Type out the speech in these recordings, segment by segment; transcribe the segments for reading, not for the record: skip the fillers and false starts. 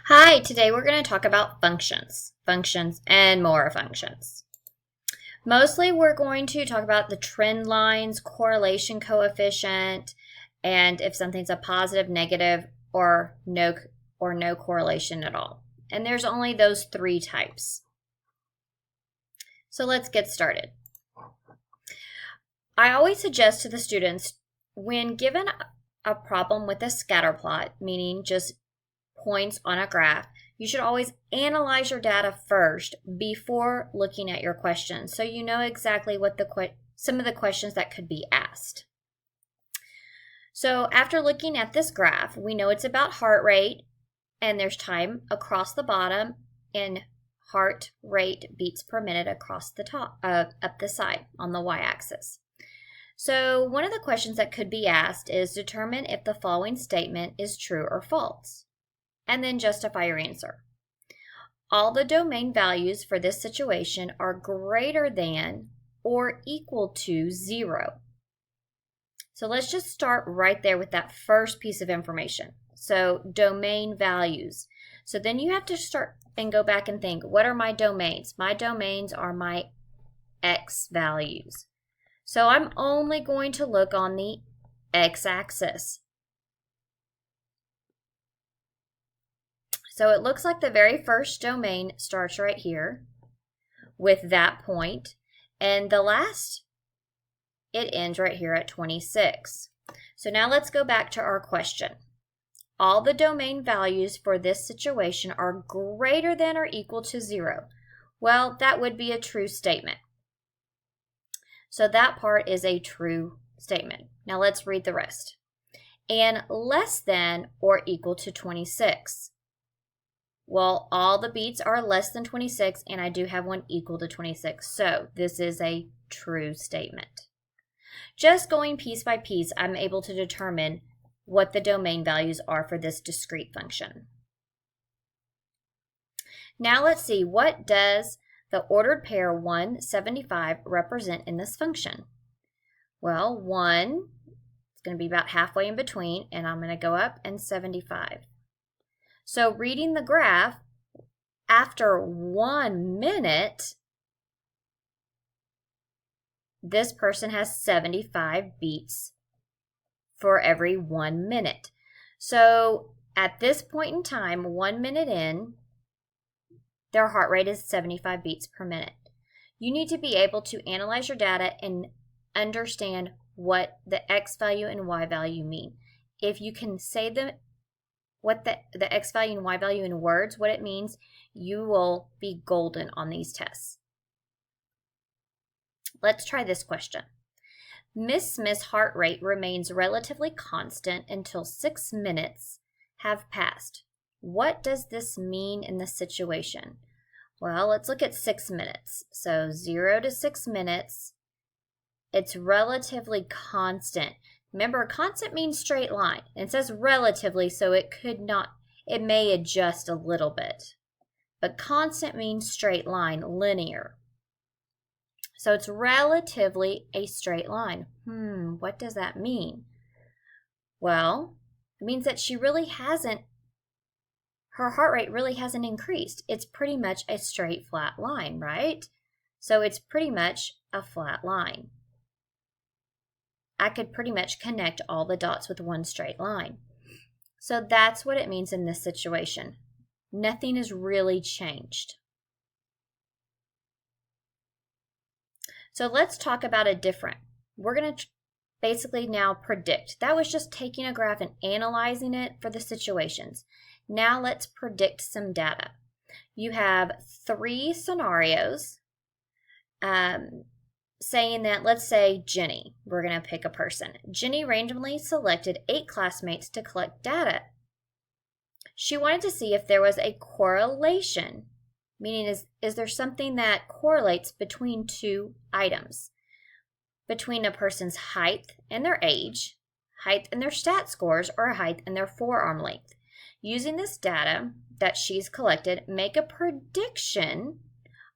Hi, today we're going to talk about functions, and more functions. Mostly we're going to talk about the trend lines, correlation coefficient, and if something's a positive, negative, or no correlation at all. And there's only those three types. So let's get started. I always suggest to the students when given a problem with a scatter plot, meaning just points on a graph, you should always analyze your data first before looking at your questions so you know exactly what some of the questions that could be asked. So after looking at this graph, we know it's about heart rate, and there's time across the bottom and heart rate beats per minute across the top, up the side on the y-axis. So one of the questions that could be asked is determine if the following statement is true or false, and then justify your answer. All the domain values for this situation are greater than or equal to 0. So let's just start right there with that first piece of information. So domain values. So then you have to start and go back and think, what are my domains? My domains are my x values. So I'm only going to look on the x-axis. So it looks like the very first domain starts right here with that point, and the last, it ends right here at 26. So now let's go back to our question. All the domain values for this situation are greater than or equal to 0. Well, that would be a true statement. So that part is a true statement. Now let's read the rest. And less than or equal to 26. Well, all the beats are less than 26, and I do have one equal to 26. So this is a true statement. Just going piece by piece, I'm able to determine what the domain values are for this discrete function. Now let's see, what does the ordered pair 1, 75 represent in this function? Well, 1 is going to be about halfway in between, and I'm going to go up, and 75. So reading the graph, after 1 minute, this person has 75 beats for every 1 minute. So at this point in time, 1 minute in, their heart rate is 75 beats per minute. You need to be able to analyze your data and understand what the x value and y value mean. If you can say what the x value and y value in words, what it means, you will be golden on these tests. Let's try this question. Miss Smith's heart rate remains relatively constant until 6 minutes have passed. What does this mean in this situation? Well, let's look at 6 minutes. So 0 to 6 minutes, it's relatively constant. Remember, constant means straight line. It says relatively, so it may adjust a little bit. But constant means straight line, linear. So it's relatively a straight line. What does that mean? Well, it means that her heart rate really hasn't increased. It's pretty much a straight flat line, right? So it's pretty much a flat line. I could pretty much connect all the dots with one straight line. So that's what it means in this situation. Nothing has really changed. So let's talk about we're going to basically now predict. That was just taking a graph and analyzing it for the situations. Now let's predict some data. You have 3 scenarios saying that, let's say Jenny, we're going to pick a person. Jenny randomly selected 8 classmates to collect data. She wanted to see if there was a correlation, meaning is there something that correlates between 2 items, between a person's height and their age, height and their stat scores, or height and their forearm length. Using this data that she's collected, make a prediction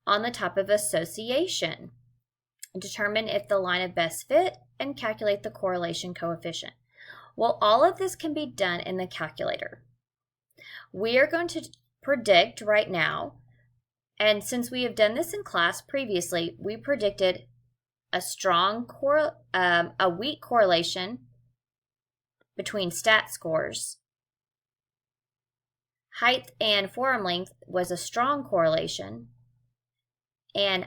on the type of association. Determine if the line of best fit, and calculate the correlation coefficient. Well, all of this can be done in the calculator. We are going to predict right now, and since we have done this in class previously, we predicted a weak correlation between stat scores. Height and forearm length was a strong correlation, and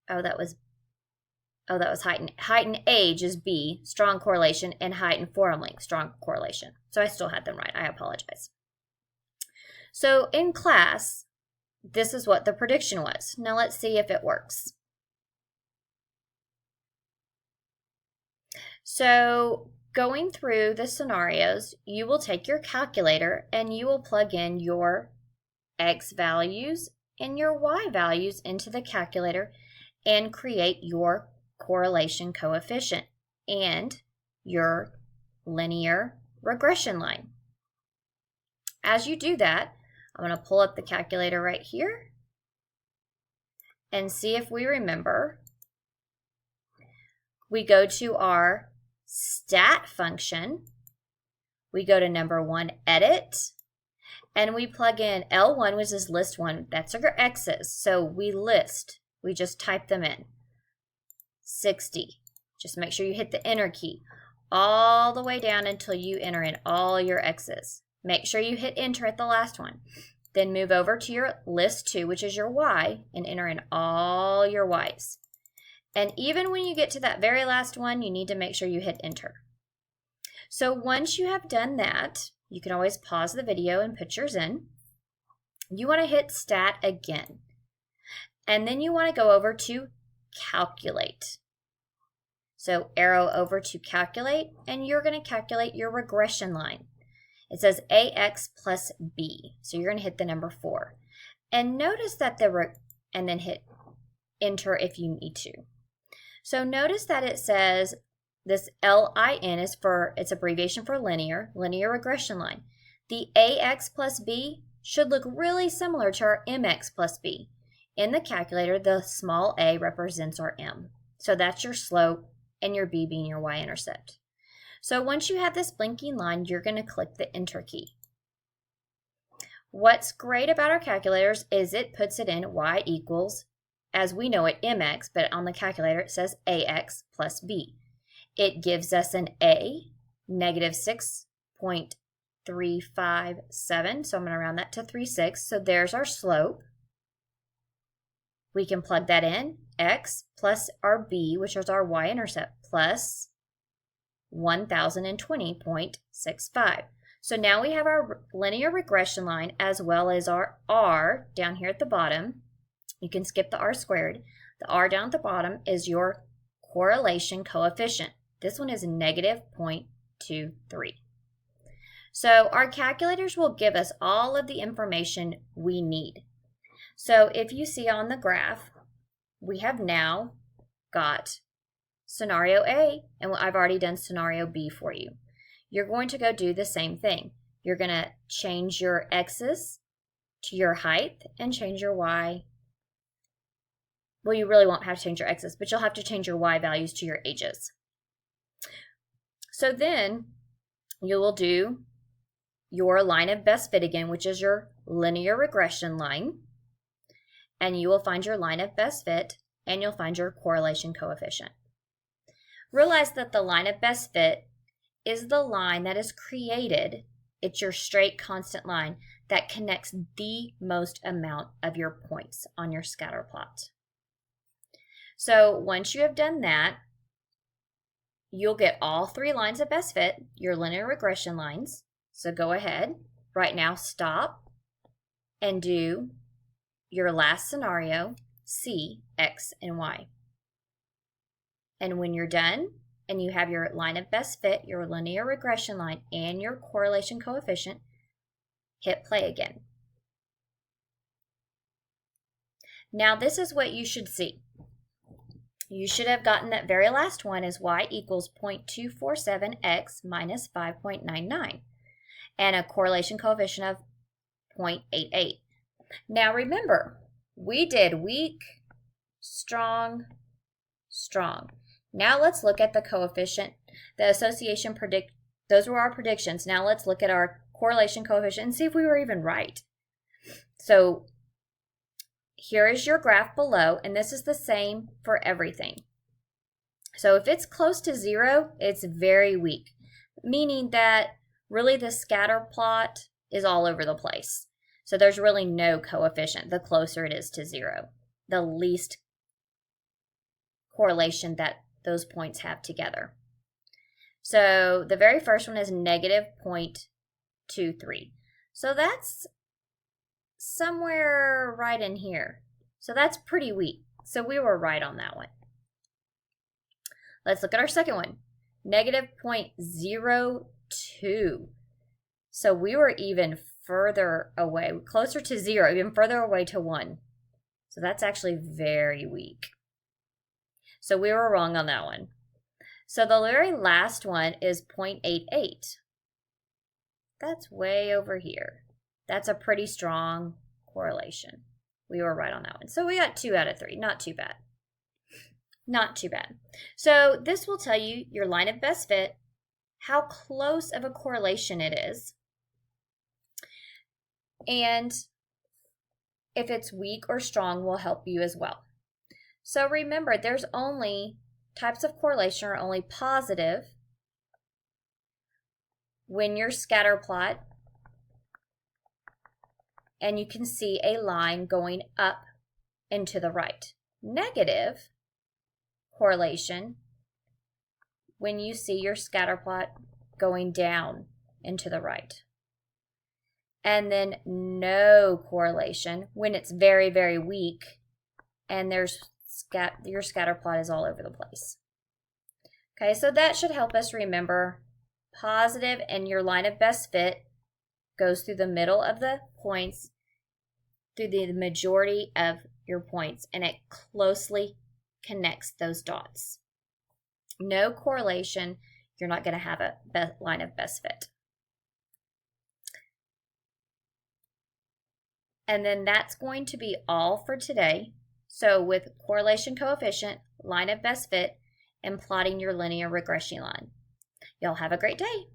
that was height and age is B, strong correlation, and height and forearm length, strong correlation. So I still had them right. I apologize. So in class, this is what the prediction was. Now let's see if it works. So going through the scenarios, you will take your calculator and you will plug in your X values and your Y values into the calculator and create your correlation coefficient and your linear regression line. As you do that, I'm going to pull up the calculator right here and see if we remember. We go to our stat function, we go to number 1, edit, and we plug in L1, which is list 1. That's our X's. So we just type them in. 60. Just make sure you hit the enter key all the way down until you enter in all your X's. Make sure you hit enter at the last one. Then move over to your list 2, which is your Y, and enter in all your Y's. And even when you get to that very last one, you need to make sure you hit enter. So once you have done that, you can always pause the video and put yours in. You want to hit stat again. And then you want to go over to calculate. So arrow over to calculate, and you're going to calculate your regression line. It says AX plus B. So you're going to hit the number 4. And notice that and then hit enter if you need to. So notice that it says this LIN is it's abbreviation for linear regression line. The AX plus B should look really similar to our MX plus B. In the calculator, the small a represents our M. So that's your slope and your B being your y-intercept. So once you have this blinking line, you're going to click the enter key. What's great about our calculators is it puts it in y equals, as we know it, mx, but on the calculator it says ax plus b. It gives us an a, negative 6.357, so I'm going to round that to 36. So there's our slope. We can plug that in, x plus our b, which is our y-intercept, plus 1020.65. So now we have our linear regression line as well as our r down here at the bottom. You can skip the r squared. The r down at the bottom is your correlation coefficient. This one is negative 0.23. So our calculators will give us all of the information we need. So if you see on the graph, we have now got scenario A, and I've already done scenario B for you. You're going to go do the same thing. You're going to change your x's to your height and change your y. Well, you really won't have to change your x's, but you'll have to change your y values to your ages. So then you will do your line of best fit again, which is your linear regression line. And you will find your line of best fit, and you'll find your correlation coefficient. Realize that the line of best fit is the line that is created. It's your straight constant line that connects the most amount of your points on your scatter plot. So once you have done that, you'll get all 3 lines of best fit, your linear regression lines. So go ahead, right now stop, and do your last scenario, C, X, and Y. And when you're done and you have your line of best fit, your linear regression line, and your correlation coefficient, hit play again. Now this is what you should see. You should have gotten that very last one is y equals 0.247x minus 5.99 and a correlation coefficient of 0.88. Now remember, we did weak, strong, strong. Now let's look at the coefficient, the association those were our predictions. Now let's look at our correlation coefficient and see if we were even right. So here is your graph below, and this is the same for everything. So if it's close to 0, it's very weak, meaning that really the scatter plot is all over the place. So there's really no coefficient the closer it is to 0, the least correlation that those points have together. So the very first one is negative 0.23. So that's somewhere right in here. So that's pretty weak. So we were right on that one. Let's look at our second one, negative 0.02. So we were even further away, closer to 0, even further away to 1. So that's actually very weak. So we were wrong on that one. So the very last one is 0.88. That's way over here. That's a pretty strong correlation. We were right on that one. So we got 2 out of 3. Not too bad. Not too bad. So this will tell you your line of best fit, how close of a correlation it is, and if it's weak or strong will help you as well. So remember, there's only types of correlation are only positive when your scatter plot and you can see a line going up and to the right. Negative correlation when you see your scatter plot going down and to the right. And then no correlation when it's very, very weak and your scatter plot is all over the place. Okay, so that should help us remember positive and your line of best fit goes through the middle of the points, through the majority of your points, and it closely connects those dots. No correlation, you're not going to have a line of best fit. And then that's going to be all for today. So with correlation coefficient, line of best fit, and plotting your linear regression line. Y'all have a great day.